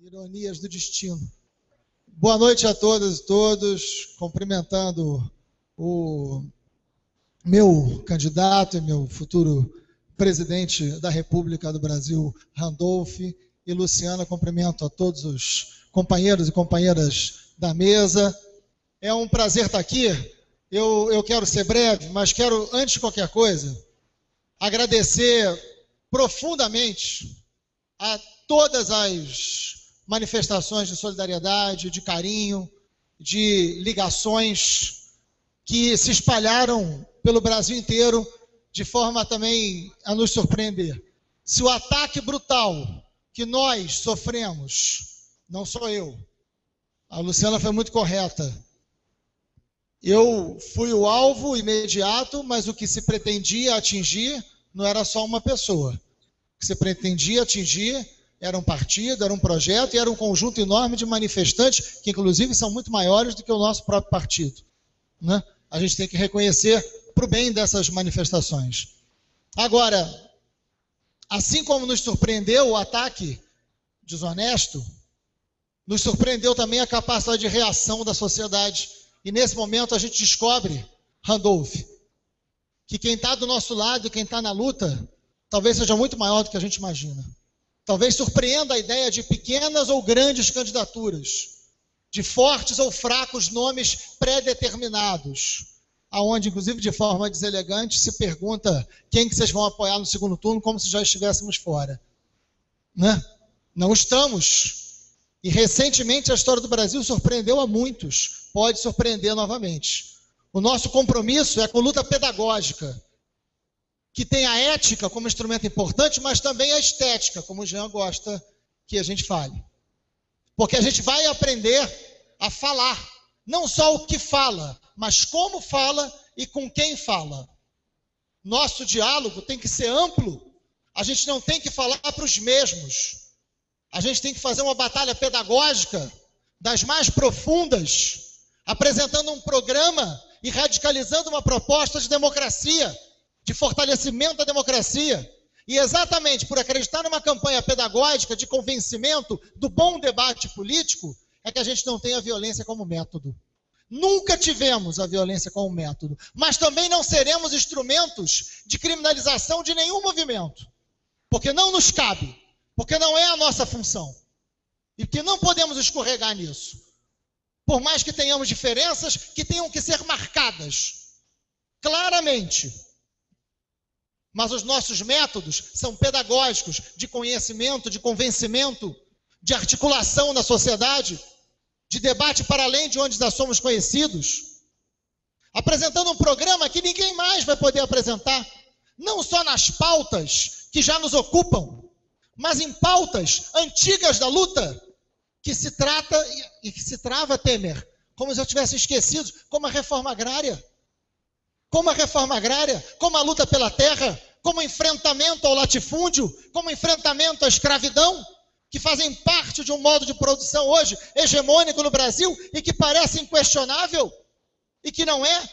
Ironias do destino. Boa noite a todas e todos, cumprimentando o meu candidato e meu futuro presidente da República do Brasil, Randolph, e Luciana, cumprimento a todos os companheiros e companheiras da mesa. É um prazer estar aqui. Eu quero ser breve, mas quero, antes de qualquer coisa, agradecer profundamente a todas as manifestações de solidariedade, de carinho, de ligações que se espalharam pelo Brasil inteiro de forma também a nos surpreender. Se o ataque brutal que nós sofremos, não sou eu, a Luciana foi muito correta, eu fui o alvo imediato, mas o que se pretendia atingir não era só uma pessoa. O que se pretendia atingir era um partido, era um projeto e era um conjunto enorme de manifestantes, que inclusive são muito maiores do que o nosso próprio partido, né? A gente tem que reconhecer para o bem dessas manifestações. Agora, assim como nos surpreendeu o ataque desonesto, nos surpreendeu também a capacidade de reação da sociedade. E nesse momento a gente descobre, Randolph, que quem está do nosso lado e quem está na luta, talvez seja muito maior do que a gente imagina. Talvez surpreenda a ideia de pequenas ou grandes candidaturas, de fortes ou fracos nomes pré-determinados, aonde, inclusive, de forma deselegante, se pergunta quem que vocês vão apoiar no segundo turno, como se já estivéssemos fora. Né? Não estamos. E, recentemente, a história do Brasil surpreendeu a muitos. Pode surpreender novamente. O nosso compromisso é com luta pedagógica, que tem a ética como instrumento importante, mas também a estética, como o Jean gosta que a gente fale. Porque a gente vai aprender a falar, não só o que fala, mas como fala e com quem fala. Nosso diálogo tem que ser amplo, a gente não tem que falar para os mesmos. A gente tem que fazer uma batalha pedagógica das mais profundas, apresentando um programa e radicalizando uma proposta de democracia, de fortalecimento da democracia. E exatamente por acreditar numa campanha pedagógica de convencimento do bom debate político, é que a gente não tem a violência como método. Nunca tivemos a violência como método, mas também não seremos instrumentos de criminalização de nenhum movimento, porque não nos cabe, porque não é a nossa função, e que não podemos escorregar nisso. Por mais que tenhamos diferenças que tenham que ser marcadas claramente, mas os nossos métodos são pedagógicos, de conhecimento, de convencimento, de articulação na sociedade, de debate para além de onde já somos conhecidos, apresentando um programa que ninguém mais vai poder apresentar, não só nas pautas que já nos ocupam, mas em pautas antigas da luta, que se trata e que se trava, Temer, como se eu tivesse esquecido, como a reforma agrária. Como a reforma agrária, como a luta pela terra, como o enfrentamento ao latifúndio, como o enfrentamento à escravidão, que fazem parte de um modo de produção hoje hegemônico no Brasil e que parece inquestionável e que não é.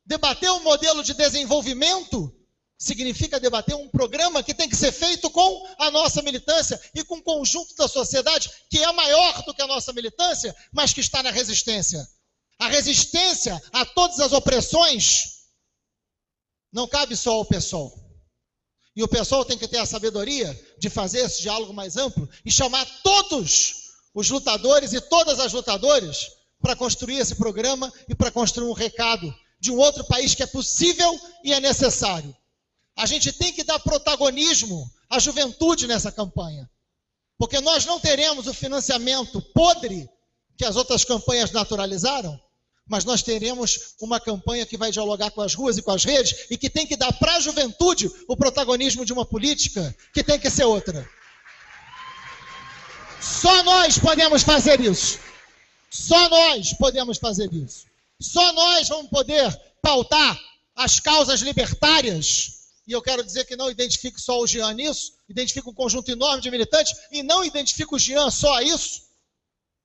Debater um modelo de desenvolvimento significa debater um programa que tem que ser feito com a nossa militância e com o conjunto da sociedade, que é maior do que a nossa militância, mas que está na resistência. A resistência a todas as opressões não cabe só ao PSOL. E o PSOL tem que ter a sabedoria de fazer esse diálogo mais amplo e chamar todos os lutadores e todas as lutadoras para construir esse programa e para construir um recado de um outro país que é possível e é necessário. A gente tem que dar protagonismo à juventude nessa campanha, porque nós não teremos o financiamento podre que as outras campanhas naturalizaram, mas nós teremos uma campanha que vai dialogar com as ruas e com as redes e que tem que dar para a juventude o protagonismo de uma política que tem que ser outra. Só nós podemos fazer isso. Só nós podemos fazer isso. Só nós vamos poder pautar as causas libertárias. E eu quero dizer que não identifico só o Jean nisso, identifico um conjunto enorme de militantes e não identifico o Jean só a isso.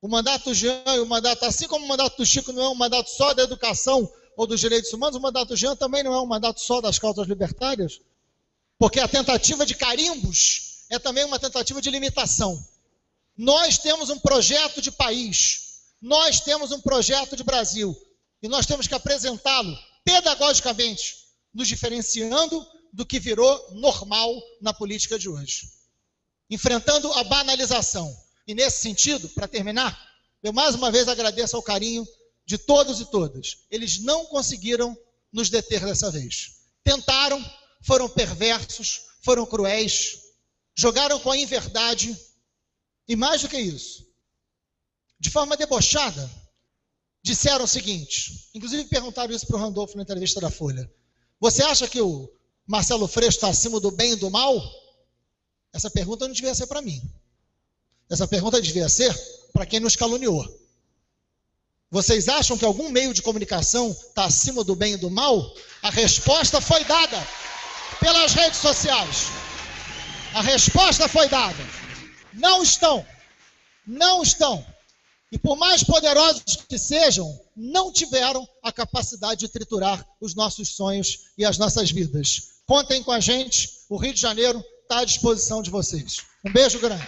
O mandato do Jean e o mandato, assim como o mandato do Chico não é um mandato só da educação ou dos direitos humanos, o mandato do Jean também não é um mandato só das causas libertárias, porque a tentativa de carimbos é também uma tentativa de limitação. Nós temos um projeto de país, nós temos um projeto de Brasil, e nós temos que apresentá-lo pedagogicamente, nos diferenciando do que virou normal na política de hoje. Enfrentando a banalização. E nesse sentido, para terminar, eu mais uma vez agradeço ao carinho de todos e todas. Eles não conseguiram nos deter dessa vez. Tentaram, foram perversos, foram cruéis, jogaram com a inverdade, e mais do que isso, de forma debochada, disseram o seguinte, inclusive perguntaram isso para o Randolfo na entrevista da Folha: você acha que o Marcelo Freixo está acima do bem e do mal? Essa pergunta não devia ser para mim. Essa pergunta devia ser para quem nos caluniou. Vocês acham que algum meio de comunicação está acima do bem e do mal? A resposta foi dada pelas redes sociais. A resposta foi dada. Não estão. Não estão. E por mais poderosos que sejam, não tiveram a capacidade de triturar os nossos sonhos e as nossas vidas. Contem com a gente. O Rio de Janeiro está à disposição de vocês. Um beijo grande.